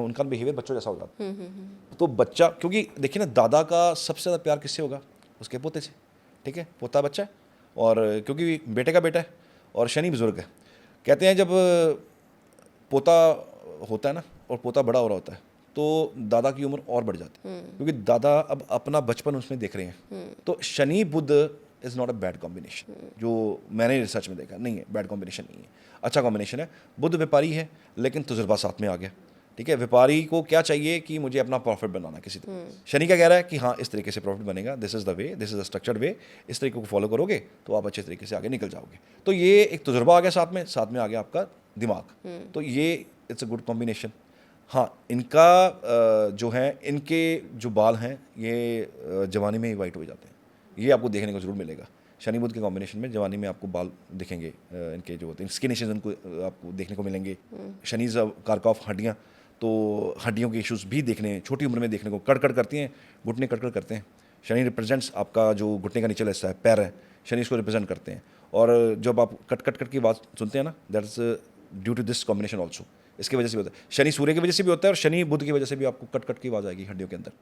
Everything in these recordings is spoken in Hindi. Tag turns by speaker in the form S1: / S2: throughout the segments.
S1: उनका बिहेवियर बच्चों जैसा हो जाता है। तो बच्चा, क्योंकि देखिए ना, दादा का सबसे ज़्यादा प्यार किससे होगा? उसके पोते से। ठीक है, पोता बच्चा है, और क्योंकि बेटे का बेटा है और शनि बुजुर्ग है। कहते हैं जब पोता होता है ना और पोता बड़ा हो रहा होता है तो दादा की उम्र और बढ़ जाती है, क्योंकि दादा अब अपना बचपन उसमें देख रहे हैं। तो Shani Budh is not a bad combination, जो मैंने रिसर्च में देखा, नहीं है बैड कॉम्बिनेशन, नहीं है, अच्छा कॉम्बिनेशन है। बुध व्यापारी है लेकिन तजुर्बा साथ में आ गया। ठीक है, व्यापारी को क्या चाहिए कि मुझे अपना प्रॉफिट बनाना किसी तरह। शनि क्या कह रहा है कि हाँ, इस तरीके से प्रॉफिट बनेगा, this is the way, this is the structured way, इस तरीके को फॉलो करोगे तो आप अच्छे तरीके से आगे निकल जाओगे। तो ये एक तजुर्बा आ गया, साथ में आ गया आपका दिमाग। तो ये इट्स अ गुड कॉम्बिनेशन। हाँ, इनका जो है, इनके जो बाल हैं ये जवानी में ही वाइट हो जाते हैं, ये आपको देखने को जरूर मिलेगा। शनि बुध के कॉम्बिनेशन में जवानी में आपको बाल दिखेंगे, इनके जो होते हैं स्किन इश्यूज उनको आपको देखने को मिलेंगे। शनि कारक ऑफ हड्डियाँ, तो हड्डियों के इश्यूज भी देखने छोटी उम्र में देखने को, कड़कड़ करती हैं, घुटने कड़कड़ करते हैं। शनि रिप्रेजेंट्स आपका जो घुटने का नीचे हिस्सा है, पैर है, शनि इसको रिप्रेजेंट करते हैं। और जब आप कट कट कट की आवाज़ सुनते हैं ना, that is due to this combination also. इसकी वजह से भी होता है, शनि सूर्य की वजह से भी होता है और शनि बुध की वजह से भी आपको कट कट की आवाज़ आएगी हड्डियों के अंदर।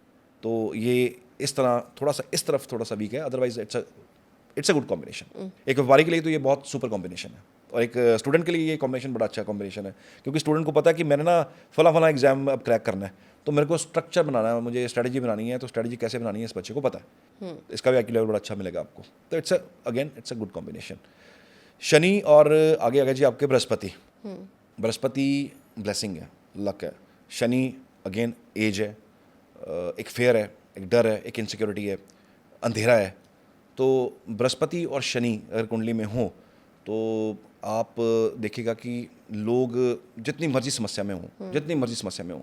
S1: तो ये इस तरह थोड़ा सा इस तरफ थोड़ा सा वीक है, otherwise it's a good combination. एक व्यापारी के लिए तो ये बहुत सुपर कॉम्बिनेशन है, और एक स्टूडेंट के लिए ये कॉम्बिनेशन बड़ा अच्छा कॉम्बिनेशन है, क्योंकि स्टूडेंट को पता है कि मैंने ना फला एग्जाम अब क्रैक करना है, तो मेरे को स्ट्रक्चर बनाना है, मुझे स्ट्रेटजी बनानी है, तो स्ट्रेटजी कैसे बनानी है इस बच्चे को पता है। इसका भी आईक्यू लेवल बड़ा अच्छा मिलेगा आपको। तो it's a good combination. Shani और आगे आगे जी आपके बृहस्पति। बृहस्पति ब्लेसिंग है, लक है। शनि अगेन एज है, एक फेयर है, एक डर है, एक इनसिक्योरिटी है, अंधेरा है। तो बृहस्पति और शनि अगर कुंडली में हो तो आप देखिएगा कि लोग जितनी मर्जी समस्या में हो,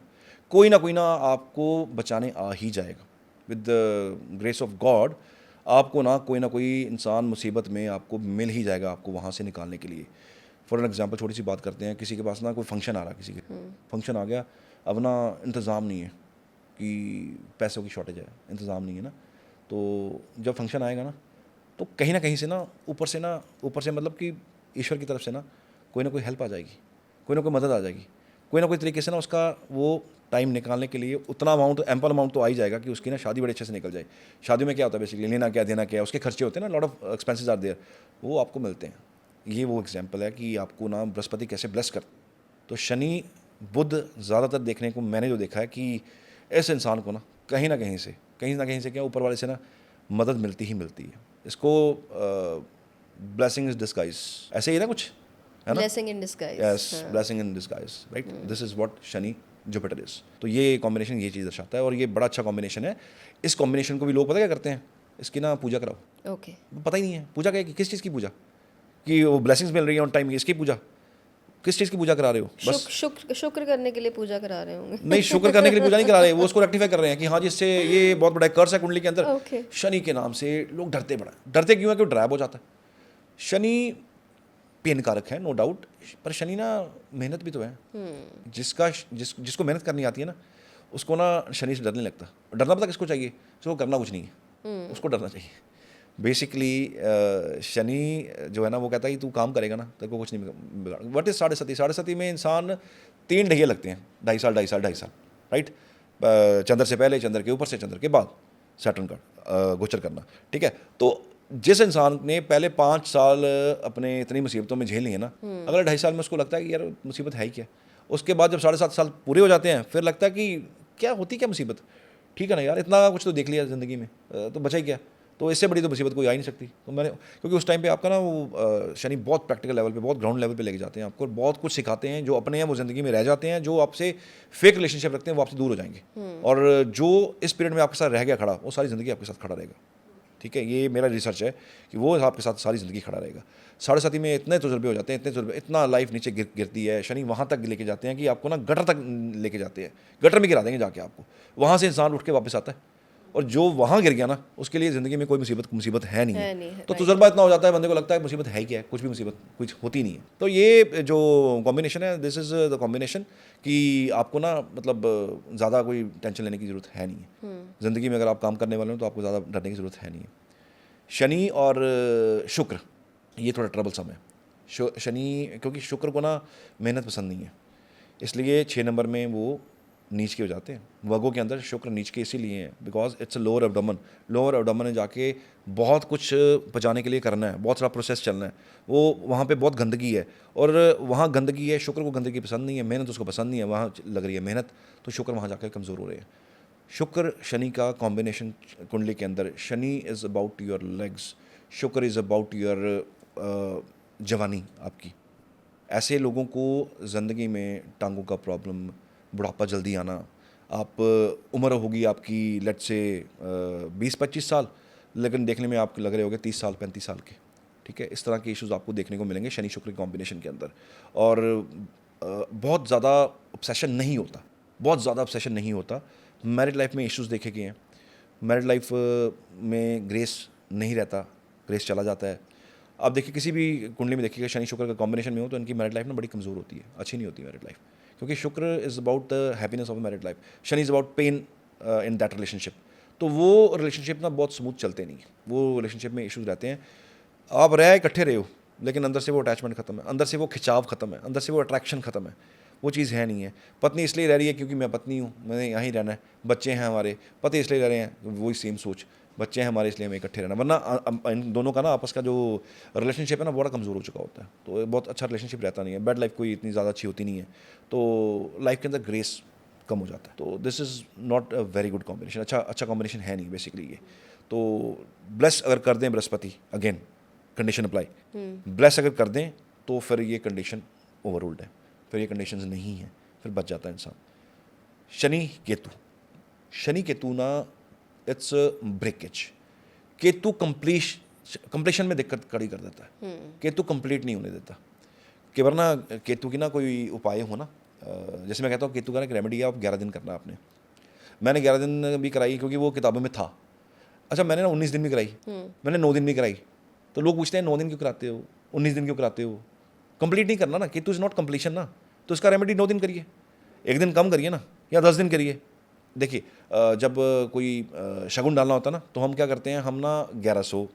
S1: कोई ना आपको बचाने आ ही जाएगा। With the grace of God आपको ना कोई इंसान मुसीबत में आपको मिल ही जाएगा, आपको वहाँ से निकालने के लिए। फॉर एन एग्जांपल छोटी सी बात करते हैं, किसी के पास ना कोई फंक्शन आ रहा, किसी के फंक्शन आ गया, अब ना इंतज़ाम नहीं है, कि पैसों की शॉर्टेज है, इंतज़ाम नहीं है ना, तो जब फंक्शन आएगा ना, तो कहीं ना कहीं से ना ऊपर से मतलब कि ईश्वर की तरफ से ना कोई हेल्प आ जाएगी, कोई मदद आ जाएगी, कोई ना कोई तरीके से ना उसका वो टाइम निकालने के लिए उतना अमाउंट, एम्पल अमाउंट तो आ ही जाएगा कि उसकी ना शादी बड़े अच्छे से निकल जाए। शादी में क्या होता है बेसिकली, लेना क्या देना क्या, उसके खर्चे होते हैं ना, lot of expenses are there, वो आपको मिलते हैं। ये वो एग्जाम्पल है कि आपको ना बृहस्पति कैसे ब्लेस कर। तो शनि बुध ज़्यादातर देखने को मैंने जो देखा है कि इस इंसान को ना कहीं ना कहीं से क्या ऊपर वाले से ना मदद मिलती ही मिलती है। इसको ब्लेसिंग इज डिस्गाइज, ऐसे ही ना कुछ है ना,
S2: blessing in disguise.
S1: Yes, blessing in disguise, right, this is what Shani Jupiter is. तो ये कॉम्बिनेशन ये चीज़ दर्शाता है, और ये बड़ा अच्छा कॉम्बिनेशन है। इस कॉम्बिनेशन को भी लोग पता क्या करते हैं, इसकी ना पूजा कराओ।
S2: ओके।
S1: पता ही नहीं है पूजा क्या है, किस चीज़ की पूजा, कि वो ब्लेसिंग्स मिल रही है ऑन टाइम, इसकी पूजा, किस चीज़ की पूजा करा रहे हो? बस
S2: शुक्र करने के लिए पूजा करा रहे होंगे।
S1: नहीं, शुक्र करने के लिए पूजा नहीं करा रहे, वो उसको रेक्टिफाई कर रहे हैं कि हाँ जी, इससे ये बहुत बड़ा कर्स है कुंडली के अंदर।
S2: ओके।
S1: शनि के नाम से लोग डरते क्यों है, क्यों ड्राइव हो जाता है। शनि पेन कारक है, नो डाउट, पर शनि ना मेहनत भी तो है। जिसको मेहनत करनी आती है ना, उसको ना शनि से डर नहीं लगता। डरना पता किसको चाहिए, उसको करना कुछ नहीं है, उसको डरना चाहिए। बेसिकली शनि जो है ना, वो कहता है कि तू काम करेगा ना, तेरे को कुछ नहीं बिगाड़। व्हाट इज साढ़े सती में इंसान 3 ढैया लगते हैं, 2.5 साल, राइट। चंद्र से पहले, चंद्र के ऊपर से, चंद्र के बाद सैटर्न का गोचर करना। ठीक है, तो जिस इंसान ने पहले 5 साल अपने इतनी मुसीबतों में झेल ली है ना, अगले 2.5 साल में उसको लगता है कि यार मुसीबत है ही क्या। उसके बाद जब 7.5 साल पूरे हो जाते हैं, फिर लगता है कि क्या होती क्या मुसीबत, ठीक है ना यार, इतना कुछ तो देख लिया ज़िंदगी में, तो बचा ही क्या। तो इससे बड़ी तो मुसीबत कोई आ ही नहीं सकती। तो मैंने, क्योंकि उस टाइम पे आपका ना वो शनि बहुत प्रैक्टिकल लेवल पे, बहुत ग्राउंड लेवल पे लेके जाते हैं आपको, बहुत कुछ सिखाते हैं। जो अपने हैं वो ज़िंदगी में रह जाते हैं, जो आपसे फेक रिलेशनशिप रखते हैं वो आपसे दूर हो जाएंगे, और जो इस पीरियड में आपके साथ रह गया खड़ा, वो सारी ज़िंदगी आपके साथ खड़ा रहेगा। ठीक है, ये मेरा रिसर्च है कि वो आपके साथ सारी ज़िंदगी खड़ा रहेगा। 7.5 में इतने तजुर्बे हो जाते हैं, इतना लाइफ नीचे गिरती है। शनि वहाँ तक लेके जाते हैं कि आपको ना गटर तक लेके जाते हैं, गटर में गिरा देंगे जाके आपको, वहाँ से इंसान उठ के वापस आता है। और जो वहाँ गिर गया ना, उसके लिए ज़िंदगी में कोई मुसीबत है नहीं है। तो तजुर्बा इतना हो जाता है, बंदे को लगता है मुसीबत है ही क्या है, कुछ भी मुसीबत कुछ होती नहीं है। तो ये जो कॉम्बिनेशन है, दिस इज़ द कॉम्बिनेशन कि आपको ना मतलब ज़्यादा कोई टेंशन लेने की ज़रूरत है नहीं है। ज़िंदगी में अगर आप काम करने वाले हो तो आपको ज़्यादा डरने की ज़रूरत है नहीं है। शनि और शुक्र ये थोड़ा ट्रबलसम है। शनि, क्योंकि शुक्र को ना मेहनत पसंद नहीं है, इसलिए 6 नंबर में वो नीच के हो जाते हैं। वर्गों के अंदर शुक्र नीच के इसीलिए हैं because it's a lower abdomen. Lower abdomen में जाके बहुत कुछ पचाने के लिए करना है, बहुत सारा प्रोसेस चलना है, वो वहाँ पे बहुत गंदगी है और वहाँ गंदगी है। शुक्र को गंदगी पसंद नहीं है, मेहनत उसको पसंद नहीं है, वहाँ लग रही है मेहनत, तो शुक्र वहाँ जाकर कमज़ोर हो रहे हैं। शुक्र शनि का कॉम्बिनेशन कुंडली के अंदर, Shani is about your legs, शुक्र इज़ अबाउट योर जवानी आपकी। ऐसे लोगों को ज़िंदगी में टांगों का प्रॉब्लम, बुढ़ापा जल्दी आना, आप उम्र होगी आपकी लेट से 20-25 साल, लेकिन देखने में आप लग रहे होगे 30 साल 35 साल के, ठीक है। इस तरह के इश्यूज़ आपको देखने को मिलेंगे शनि शुक्र कॉम्बिनेशन के अंदर। और बहुत ज़्यादा ऑब्सेशन नहीं होता, बहुत ज़्यादा ऑब्सेशन नहीं होता। मैरिड लाइफ में इश्यूज़ देखे गए हैं, मैरिड लाइफ में ग्रेस नहीं रहता, ग्रेस चला जाता है। आप देखिए किसी भी कुंडली में देखिएगा शनि शुक्र का कॉम्बिनेशन में हो तो इनकी मैरिड लाइफ ना बड़ी कमज़ोर होती है, अच्छी नहीं होती मैरिड लाइफ, क्योंकि शुक्र is about the happiness of married life, Shani is about pain in that relationship. तो वो रिलेशनशिप ना बहुत स्मूथ चलते नहीं, वो रिलेशनशिप में इश्यूज रहते हैं। आप रहे इकट्ठे रहे हो लेकिन अंदर से वो अटैचमेंट खत्म है, अंदर से वो खिंचाव खत्म है, अंदर से वो अट्रैक्शन खत्म है, वो चीज़ है नहीं है। पत्नी इसलिए रह रही है क्योंकि मैं पत्नी हूँ, मैंने यहाँ ही रहना है, बच्चे हैं हमारे, पति इसलिए रह रहे हैं, वही सेम सोच, बच्चे हैं हमारे इसलिए हमें इकट्ठे रहना। वरना इन दोनों का ना आपस का जो रिलेशनशिप है ना बड़ा कमज़ोर हो चुका होता है, तो बहुत अच्छा रिलेशनशिप रहता नहीं है, बेड लाइफ कोई इतनी ज़्यादा अच्छी होती नहीं है, तो लाइफ के अंदर ग्रेस कम हो जाता है। तो this is not a very good combination, अच्छा कॉम्बिनेशन है नहीं बेसिकली ये। तो ब्लेस अगर कर दें Brihaspati, again condition apply, bless अगर कर दें तो फिर ये कंडीशन ओवर रूल्ड है, फिर ये कंडीशंस नहीं है, फिर बच जाता है इंसान। शनि केतु, शनि केतु ना इट्स ब्रेकेज। केतु कंप्लीशन में दिक्कत खड़ी कर देता है, केतु कंप्लीट नहीं होने देता। कि वरना केतु की ना कोई उपाय हो ना, जैसे मैं कहता हूँ केतु का ना एक रेमेडी है, आप 11 दिन करना आपने। मैंने 11 दिन भी कराई क्योंकि वो किताबों में था। अच्छा मैंने ना 19 दिन भी कराई, मैंने 9 दिन भी कराई। तो लोग पूछते हैं 9 दिन क्यों कराते हो, 19 दिन क्यों कराते हो? कंप्लीट नहीं करना ना, केतु इज़ नॉट कंप्लीशन ना, तो इसका रेमेडी 9 दिन करिए, एक दिन कम करिए ना, या 10 दिन करिए। देखिए जब कोई शगुन डालना होता है ना तो हम क्या करते हैं, हम ना 1100,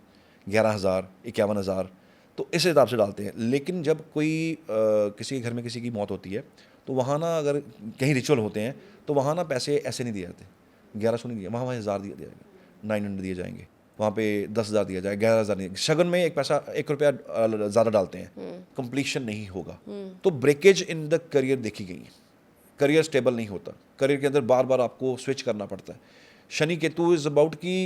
S1: 11,000, 51,000 तो इस हिसाब से डालते हैं। लेकिन जब कोई किसी के घर में किसी की मौत होती है तो वहाँ ना अगर कहीं रिचुअल होते हैं तो वहाँ ना पैसे ऐसे नहीं दिए जाते, 1100 नहीं दिए, वहाँ 1000 दिया जाएगा, 900 दिए जाएंगे, वहाँ पे 10,000 दिया जाए, 11,000 नहीं। शगन में एक पैसा 1 रुपया ज़्यादा डालते हैं, कंप्लीशन नहीं होगा। तो ब्रेकेज इन द करियर देखी गई है, करियर स्टेबल नहीं होता, करियर के अंदर बार बार आपको स्विच करना पड़ता है। शनि केतु इज़ अबाउट की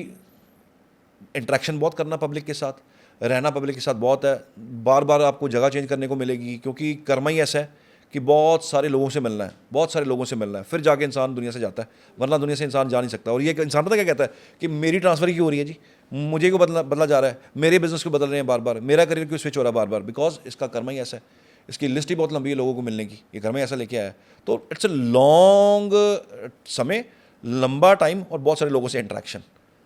S1: इंट्रैक्शन बहुत करना पब्लिक के साथ, रहना पब्लिक के साथ बहुत है, बार बार आपको जगह चेंज करने को मिलेगी, क्योंकि कर्म ही ऐसा है कि बहुत सारे लोगों से मिलना है, बहुत सारे लोगों से मिलना है, फिर जाके इंसान दुनिया से जाता है, वरना दुनिया से इंसान जा नहीं सकता। और ये इंसान पता क्या कहता है कि मेरी ट्रांसफर क्यों हो रही है जी, मुझे क्यों बदला जा रहा है, मेरे बिजनेस क्यों बदल रहे हैं बार बार, मेरा करियर क्यों स्विच हो रहा है बार बार, बिकॉज इसका कर्म ही ऐसा है, इसकी लिस्ट ही बहुत लंबी है लोगों को मिलने की, ये कर्म ही ऐसा लेके आया है। तो इट्स अ लॉन्ग समय, लंबा टाइम और बहुत सारे लोगों से इंटरेक्शन,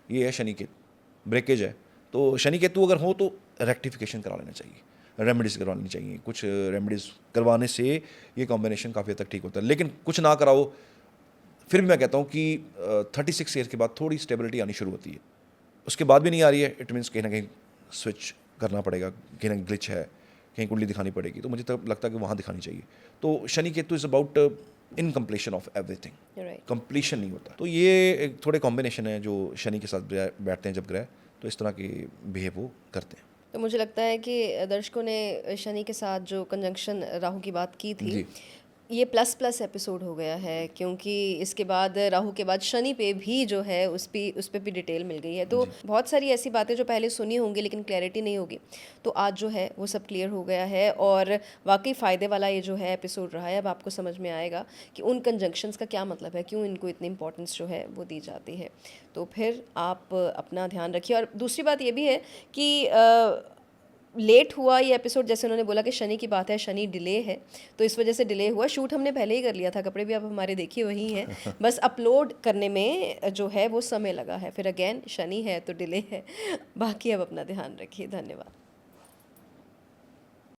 S1: ये है शनि केतु ब्रेकेज है। तो शनि केतु अगर हो तो रेक्टिफिकेशन करा लेना चाहिए, रेमेडीज़ करवानी चाहिए, कुछ रेमेडीज़ करवाने से ये कॉम्बिनेशन काफ़ी हद तक ठीक होता है। लेकिन कुछ ना कराओ, फिर भी मैं कहता हूँ कि 36 ईयर के बाद थोड़ी स्टेबिलिटी आनी शुरू होती है, उसके बाद भी नहीं आ रही है, इट मीन्स कहीं ना कहीं स्विच करना पड़ेगा, कहीं ना ग्लिच है, कहीं कुंडली दिखानी पड़ेगी, तो मुझे तब लगता है कि वहाँ दिखानी चाहिए। तो Shani Ketu is about in completion of everything, completion नहीं होता। तो ये एक थोड़े कॉम्बिनेशन है जो शनि के साथ बैठते हैं जब ग्रह, तो इस तरह के बिहेव वो करते हैं।
S2: तो मुझे लगता है कि दर्शकों ने शनि के साथ जो कंजंक्शन राहु की बात की थी, ये प्लस एपिसोड हो गया है, क्योंकि इसके बाद राहु के बाद शनि पे भी जो है उस पे भी डिटेल मिल गई है। तो बहुत सारी ऐसी बातें जो पहले सुनी होंगी लेकिन क्लैरिटी नहीं होगी, तो आज जो है वो सब क्लियर हो गया है और वाकई फ़ायदे वाला ये जो है एपिसोड रहा है। अब आपको समझ में आएगा कि उन कंजंक्शंस का क्या मतलब है, क्यों इनको इतनी इंपॉर्टेंस जो है वो दी जाती है। तो फिर आप अपना ध्यान रखिए। और दूसरी बात ये भी है कि लेट हुआ ये एपिसोड, जैसे उन्होंने बोला कि शनि की बात है, शनि डिले है, तो इस वजह से डिले हुआ। शूट हमने पहले ही कर लिया था, कपड़े भी अब हमारे देखिए वही हैं, बस अपलोड करने में जो है वो समय लगा है। फिर अगेन शनि है तो डिले है। बाकी अब अपना ध्यान रखिए। धन्यवाद।